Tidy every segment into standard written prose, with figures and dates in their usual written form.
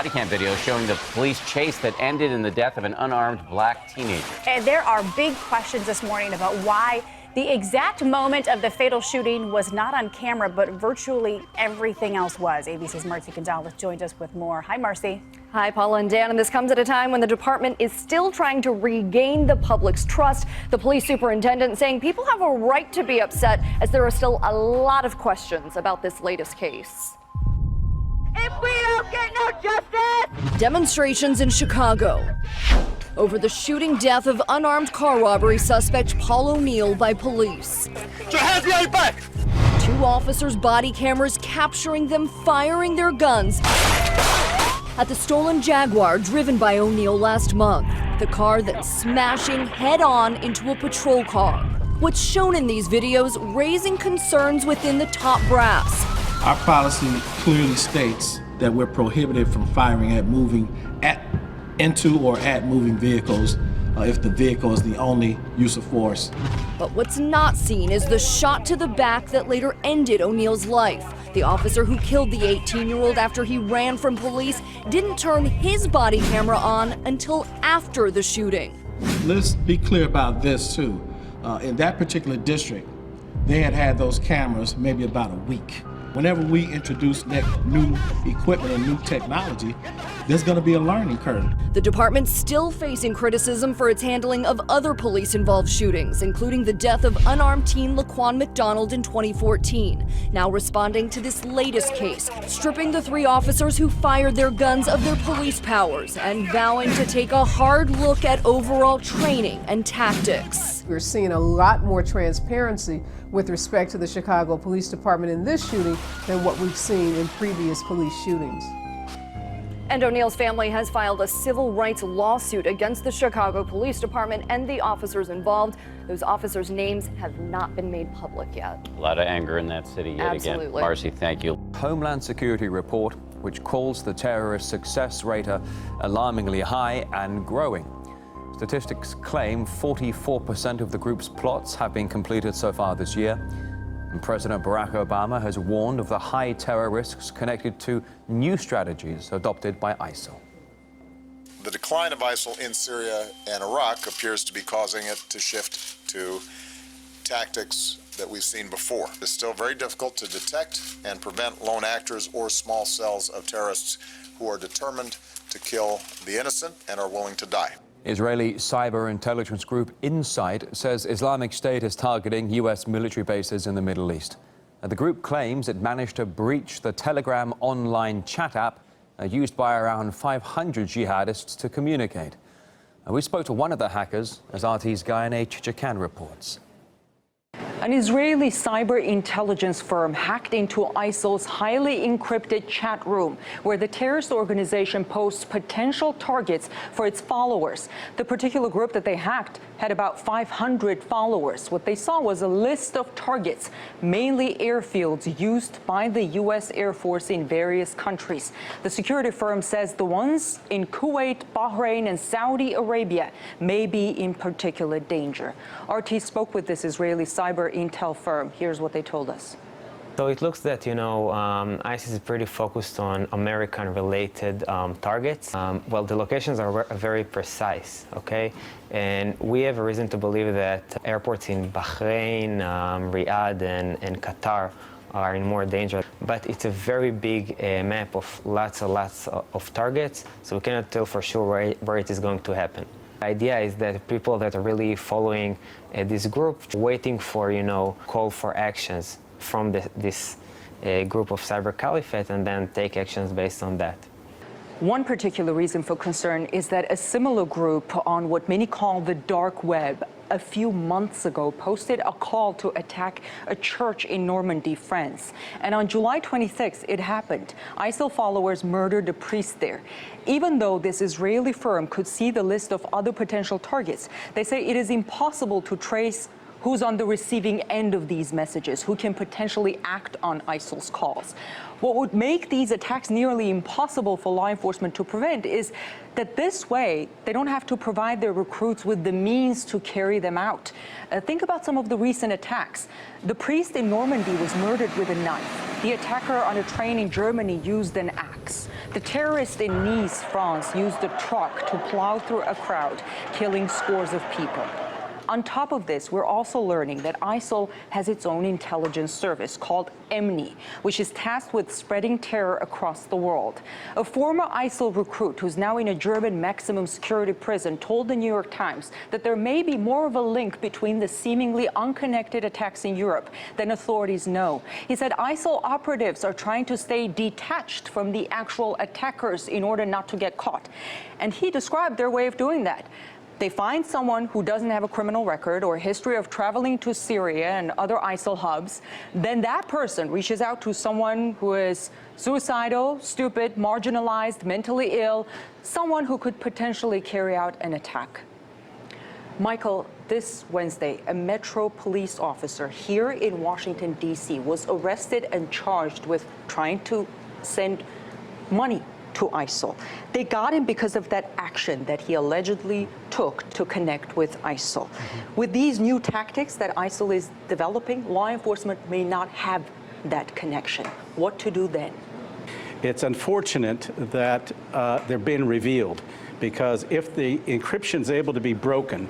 body cam video showing the police chase that ended in the death of an unarmed black teenager. And there are big questions this morning about why the exact moment of the fatal shooting was not on camera, but virtually everything else was. ABC's Marcy Gonzalez joins us with more. Hi, Marcy. Hi, Paula and Dan, and this comes at a time when the department is still trying to regain the public's trust. The police superintendent saying people have a right to be upset as there are still a lot of questions about this latest case. If we don't get no justice! Demonstrations in Chicago over the shooting death of unarmed car robbery suspect Paul O'Neill by police. Put your hands behind your back! 2 officers' body cameras capturing them firing their guns at the stolen Jaguar driven by O'Neill last month. The car then smashing head-on into a patrol car. What's shown in these videos raising concerns within the top brass. Our policy clearly states that we're prohibited from firing at into or at moving vehicles if the vehicle is the only use of force. But what's not seen is the shot to the back that later ended O'Neill's life. The officer who killed the 18-year-old after he ran from police didn't turn his body camera on until after the shooting. Let's be clear about this too. In that particular district, they had those cameras maybe about a week. Whenever we introduce new equipment and new technology, there's going to be a learning curve. The department's still facing criticism for its handling of other police-involved shootings, including the death of unarmed teen Laquan McDonald in 2014. Now responding to this latest case, stripping the 3 officers who fired their guns of their police powers and vowing to take a hard look at overall training and tactics. We're seeing a lot more transparency with respect to the Chicago Police Department in this shooting than what we've seen in previous police shootings. And O'Neill's family has filed a civil rights lawsuit against the Chicago Police Department and the officers involved. Those officers' names have not been made public yet. A lot of anger in that city yet Absolutely. again. Marcy, thank you. Homeland Security report, which calls the terrorist success rate alarmingly high and growing. Statistics claim 44% of the group's plots have been completed so far this year. And President Barack Obama has warned of the high terror risks connected to new strategies adopted by ISIL. The decline of ISIL in Syria and Iraq appears to be causing it to shift to tactics that we've seen before. It's still very difficult to detect and prevent lone actors or small cells of terrorists who are determined to kill the innocent and are willing to die. Israeli cyber intelligence group Inside says Islamic State is targeting U.S. military bases in the Middle East. The group claims it managed to breach the Telegram online chat app used by around 500 jihadists to communicate. We spoke to one of the hackers, as RT's Guyan H. Jakan reports. An Israeli cyber intelligence firm hacked into ISIL's highly encrypted chat room, where the terrorist organization posts potential targets for its followers. The particular group that they hacked had about 500 followers. What they saw was a list of targets, mainly airfields used by the U.S. Air Force in various countries. The security firm says the ones in Kuwait, Bahrain, and Saudi Arabia may be in particular danger. RT spoke with this Israeli cyber intel firm. Here's what they told us. So it looks that, ISIS is pretty focused on American-related targets. Well, the locations are very precise, okay? And we have a reason to believe that airports in Bahrain, Riyadh, and Qatar are in more danger. But it's a very big map of lots of targets, so we cannot tell for sure where it is going to happen. The idea is that people that are really following this group, waiting for, call for actions from this group of cyber caliphate, and then take actions based on that. One particular reason for concern is that a similar group on what many call the dark web a few months ago posted a call to attack a church in Normandy, France. And on July 26, it happened. ISIL followers murdered a priest there. Even though this Israeli firm could see the list of other potential targets, they say it is impossible to trace who's on the receiving end of these messages, who can potentially act on ISIL's calls. What would make these attacks nearly impossible for law enforcement to prevent is that this way, they don't have to provide their recruits with the means to carry them out. Think about some of the recent attacks. The priest in Normandy was murdered with a knife. The attacker on a train in Germany used an axe. attacks. The terrorists in Nice, France, used a truck to plow through a crowd, killing scores of people. On top of this, we're also learning that ISIL has its own intelligence service called EMNI, which is tasked with spreading terror across the world. A former ISIL recruit who's now in a German maximum security prison told the New York Times that there may be more of a link between the seemingly unconnected attacks in Europe than authorities know. He said ISIL operatives are trying to stay detached from the actual attackers in order not to get caught. And he described their way of doing that. They find someone who doesn't have a criminal record or history of traveling to Syria and other ISIL hubs. Then that person reaches out to someone who is suicidal, stupid, marginalized, mentally ill, someone who could potentially carry out an attack. Michael, this Wednesday, a Metro police officer here in Washington, D.C. was arrested and charged with trying to send money to ISIL. They got him because of that action that he allegedly took to connect with ISIL. With these new tactics that ISIL is developing, law enforcement may not have that connection. What to do then? It's unfortunate that they're being revealed, because if the encryption is able to be broken,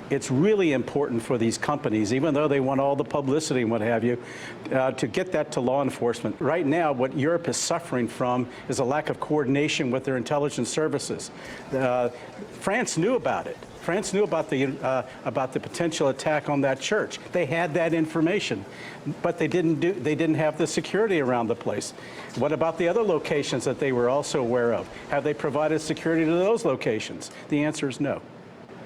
it's really important for these companies, even though they want all the publicity and what have you, to get that to law enforcement. Right now, what Europe is suffering from is a lack of coordination with their intelligence services. France knew about it. France knew about the potential attack on that church. They had that information, but they didn't have the security around the place. What about the other locations that they were also aware of? Have they provided security to those locations? The answer is no.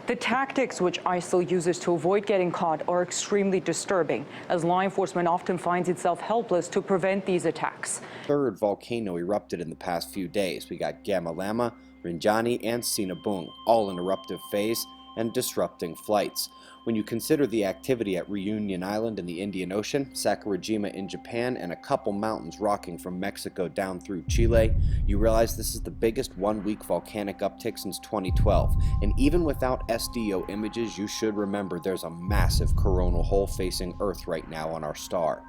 The tactics which ISIL uses to avoid getting caught are extremely disturbing, as law enforcement often finds itself helpless to prevent these attacks. Third volcano erupted in the past few days. We got Gamalama, Rinjani, and Sinabung, all in eruptive phase and disrupting flights. When you consider the activity at Reunion Island in the Indian Ocean, Sakurajima in Japan, and a couple mountains rocking from Mexico down through Chile, you realize this is the biggest one-week volcanic uptick since 2012. And even without SDO images, you should remember there's a massive coronal hole facing Earth right now on our star.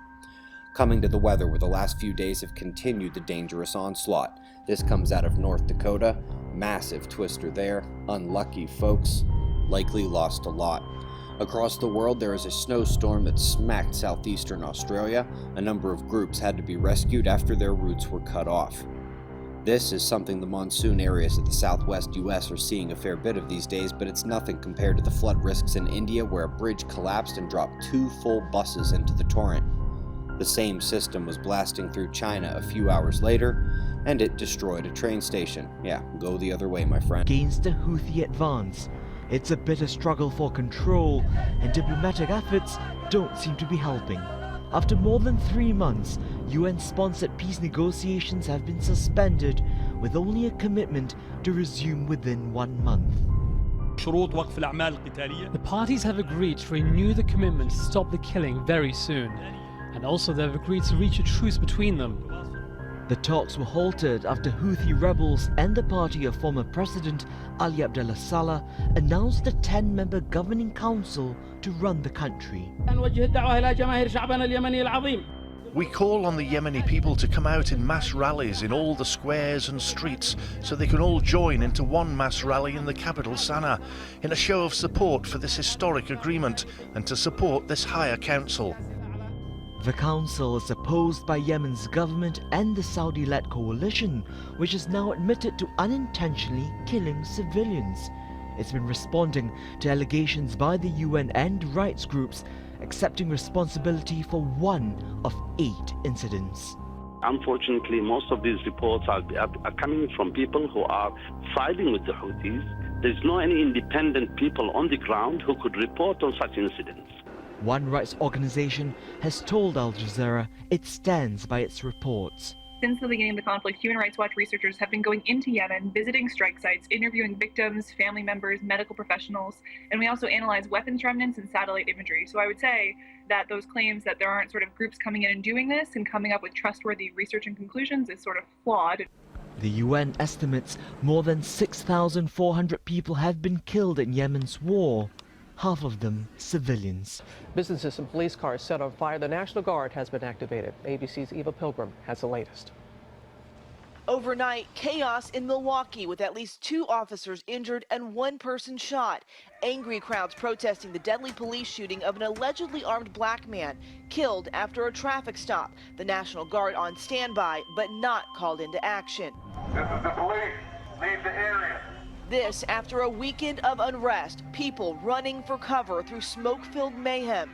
Coming to the weather, where the last few days have continued the dangerous onslaught. This comes out of North Dakota. Massive twister there. Unlucky folks. Likely lost a lot. Across the world, there is a snowstorm that smacked southeastern Australia. A number of groups had to be rescued after their routes were cut off. This is something the monsoon areas of the southwest U.S. are seeing a fair bit of these days, but it's nothing compared to the flood risks in India, where a bridge collapsed and dropped 2 full buses into the torrent. The same system was blasting through China a few hours later, and it destroyed a train station. Yeah, go the other way, my friend. Against the Houthi advance, it's a bitter struggle for control, and diplomatic efforts don't seem to be helping. After more than 3 months, UN-sponsored peace negotiations have been suspended, with only a commitment to resume within 1 month. The parties have agreed to renew the commitment to stop the killing very soon, and also they've agreed to reach a truce between them. The talks were halted after Houthi rebels and the party of former President Ali Abdullah Saleh announced a 10-member governing council to run the country. We call on the Yemeni people to come out in mass rallies in all the squares and streets so they can all join into one mass rally in the capital Sana'a in a show of support for this historic agreement and to support this higher council. The council is opposed by Yemen's government and the Saudi-led coalition, which has now admitted to unintentionally killing civilians. It's been responding to allegations by the UN and rights groups, accepting responsibility for 1 of 8 incidents. Unfortunately, most of these reports are coming from people who are siding with the Houthis. There's no any independent people on the ground who could report on such incidents. One rights organization has told Al Jazeera it stands by its reports. Since the beginning of the conflict, Human Rights Watch researchers have been going into Yemen, visiting strike sites, interviewing victims, family members, medical professionals, and we also analyze weapons remnants and satellite imagery. So I would say that those claims that there aren't sort of groups coming in and doing this and coming up with trustworthy research and conclusions is sort of flawed. The UN estimates more than 6,400 people have been killed in Yemen's war. Half of them civilians. Businesses and police cars set on fire. The National Guard has been activated. ABC's Eva Pilgrim has the latest. Overnight, chaos in Milwaukee with at least 2 officers injured and 1 person shot. Angry crowds protesting the deadly police shooting of an allegedly armed black man killed after a traffic stop. The National Guard on standby, but not called into action. This is the police. Leave the area. This after a weekend of unrest, people running for cover through smoke-filled mayhem.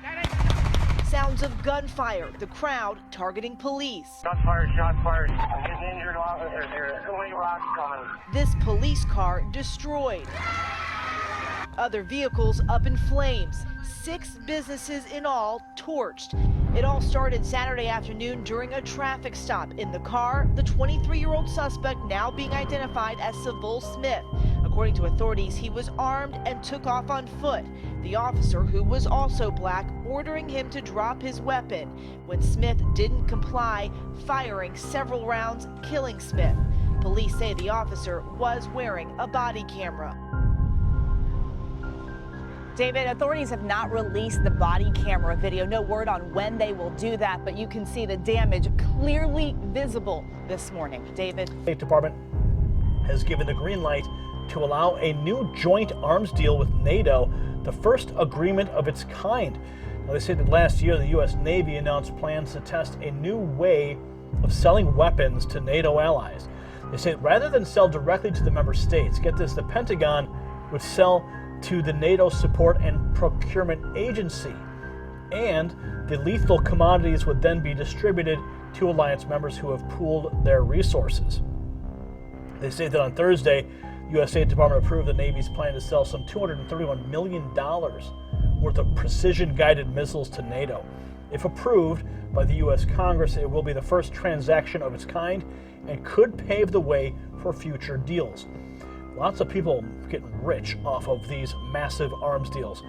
Sounds of gunfire, the crowd targeting police. Shots fired, shots fired. Getting injured officers here. So many rocks coming. This police car destroyed. Other vehicles up in flames. 6 businesses in all torched. It all started Saturday afternoon during a traffic stop. In the car, the 23-year-old suspect now being identified as Savul Smith. According to authorities, he was armed and took off on foot. The officer, who was also black, ordering him to drop his weapon. When Smith didn't comply, firing several rounds, killing Smith. Police say the officer was wearing a body camera. David, authorities have not released the body camera video. No word on when they will do that, but you can see the damage clearly visible this morning. David. The State Department has given the green light to allow a new joint arms deal with NATO, the first agreement of its kind. Now, they say that last year the U.S. Navy announced plans to test a new way of selling weapons to NATO allies. They say rather than sell directly to the member states, get this, the Pentagon would sell to the NATO Support and Procurement Agency, and the lethal commodities would then be distributed to alliance members who have pooled their resources. They say that on Thursday, U.S. State Department approved the Navy's plan to sell some $231 million worth of precision-guided missiles to NATO. If approved by the U.S. Congress, it will be the first transaction of its kind and could pave the way for future deals. Lots of people getting rich off of these massive arms deals.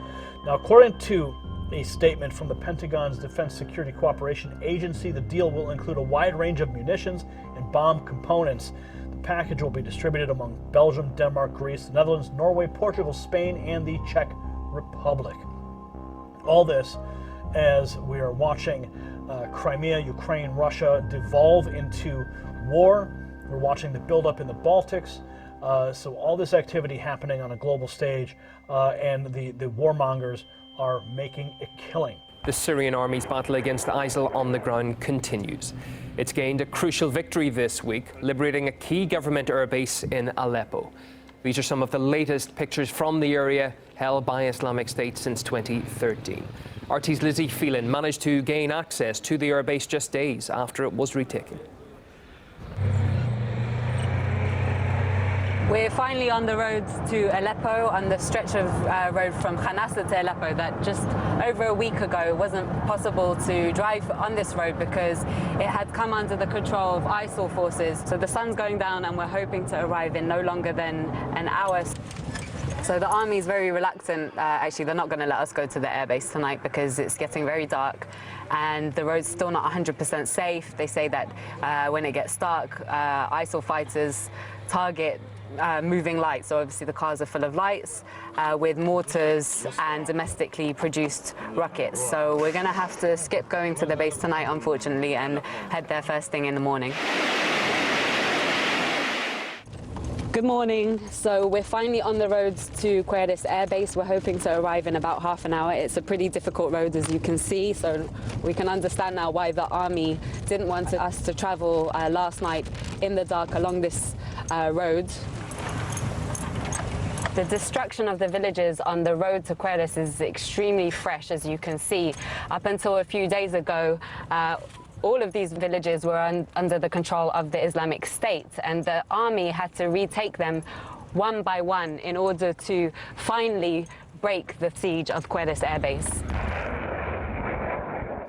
Now, according to a statement from the Pentagon's Defense Security Cooperation Agency, the deal will include a wide range of munitions and bomb components. The package will be distributed among Belgium, Denmark, Greece, the Netherlands, Norway, Portugal, Spain, and the Czech Republic. All this as we are watching Crimea, Ukraine, Russia devolve into war. We're watching the buildup in the Baltics. So all this activity happening on a global stage, and the warmongers are making a killing. The Syrian army's battle against ISIL on the ground continues. It's gained a crucial victory this week, liberating a key government airbase in Aleppo. These are some of the latest pictures from the area held by Islamic State since 2013. RT's Lizzie Phelan managed to gain access to the airbase just days after it was retaken. We're finally on the road to Aleppo, on the stretch of road from Khanasa to Aleppo that just over a week ago wasn't possible to drive on this road because it had come under the control of ISIL forces. So the sun's going down and we're hoping to arrive in no longer than an hour. So the army is very reluctant. Actually, they're not going to let us go to the airbase tonight because it's getting very dark and the road's still not 100% safe. They say that when it gets dark, ISIL fighters target moving lights. So obviously the cars are full of lights with mortars and domestically produced rockets. So we're going to have to skip going to the base tonight, unfortunately, and head there first thing in the morning. Good morning. So we're finally on the road to Querdes Air Base. We're hoping to arrive in about half an hour. It's a pretty difficult road, as you can see, so we can understand now why the army didn't want us to travel last night in the dark along this road. The destruction of the villages on the road to Querdes is extremely fresh, as you can see. Up until a few days ago, all of these villages were under the control of the Islamic State, and the army had to retake them one by one in order to finally break the siege of Querdes Air Base.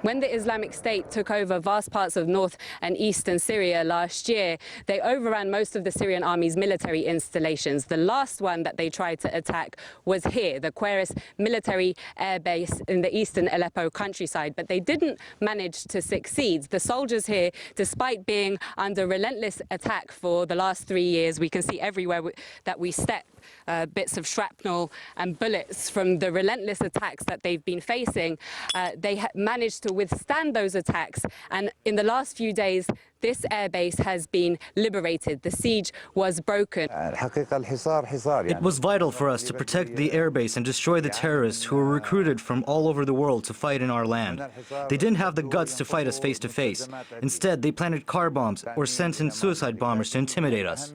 When the Islamic State took over vast parts of north and eastern Syria last year, they overran most of the Syrian army's military installations. The last one that they tried to attack was here, the Querdes military air base in the eastern Aleppo countryside, but they didn't manage to succeed. The soldiers here, despite being under relentless attack for the last 3 years, we can see everywhere that we step bits of shrapnel and bullets from the relentless attacks that they've been facing, they managed to withstand those attacks. And in the last few days, this airbase has been liberated. The siege was broken. It was vital for us to protect the airbase and destroy the terrorists who were recruited from all over the world to fight in our land. They didn't have the guts to fight us face to face. Instead, they planted car bombs or sent in suicide bombers to intimidate us.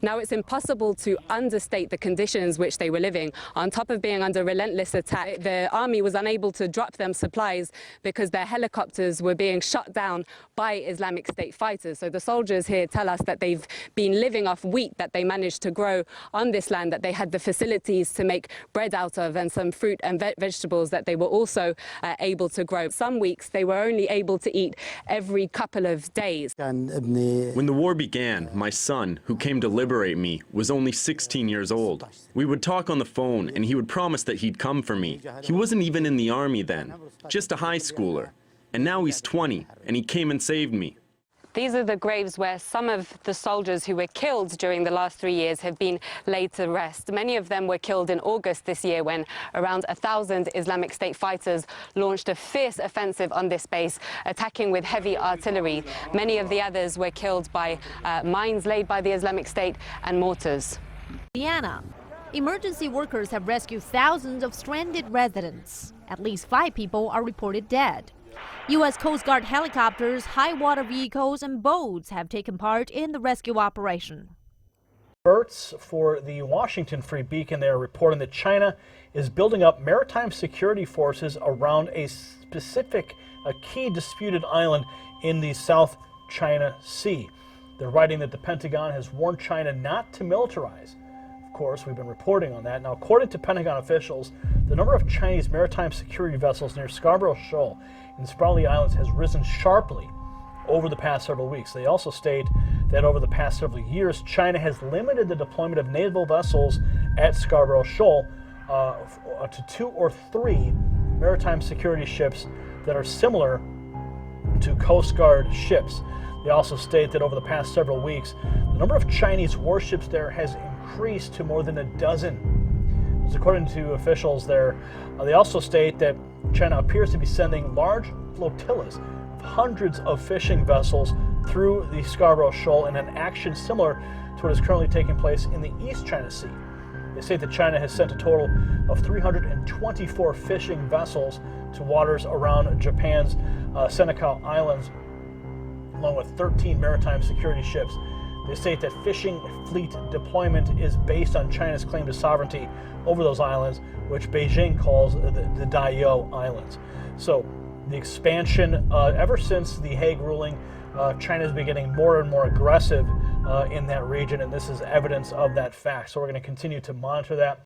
Now, it's impossible to understate the conditions which they were living. On top of being under relentless attack, the army was unable to drop them supplies because their helicopters were being shot down by Islamic State fighters. So the soldiers here tell us that they've been living off wheat that they managed to grow on this land, that they had the facilities to make bread out of, and some fruit and vegetables that they were also able to grow. Some weeks they were only able to eat every couple of days. When the war began, my son, who came to liberate me, was only 16 years old. We would talk on the phone and he would promise that he'd come for me. He wasn't even in the army then, just a high schooler. And now he's 20 and he came and saved me. These are the graves where some of the soldiers who were killed during the last 3 years have been laid to rest. Many of them were killed in August this year when around 1,000 Islamic State fighters launched a fierce offensive on this base, attacking with heavy artillery. Many of the others were killed by mines laid by the Islamic State and mortars. Diana, emergency workers have rescued thousands of stranded residents. At least 5 people are reported dead. U.S. Coast Guard helicopters, high water vehicles, and boats have taken part in the rescue operation. Experts for the Washington Free Beacon, they are reporting that China is building up maritime security forces around a specific, key disputed island in the South China Sea. They're writing that the Pentagon has warned China not to militarize. Of course, we've been reporting on that. Now, according to Pentagon officials, the number of Chinese maritime security vessels near Scarborough Shoal in the Spratly Islands has risen sharply over the past several weeks. They also state that over the past several years, China has limited the deployment of naval vessels at Scarborough Shoal to 2 or 3 maritime security ships that are similar to Coast Guard ships. They also state that over the past several weeks, the number of Chinese warships there has increased to more than a dozen. As according to officials there, they also state that China appears to be sending large flotillas of hundreds of fishing vessels through the Scarborough Shoal in an action similar to what is currently taking place in the East China Sea. They say that China has sent a total of 324 fishing vessels to waters around Japan's Senkaku Islands, along with 13 maritime security ships. They state that fishing fleet deployment is based on China's claim to sovereignty over those islands, which Beijing calls the Diaoyu Islands. So the expansion, ever since the Hague ruling, China has been getting more and more aggressive in that region, and this is evidence of that fact. So we're going to continue to monitor that.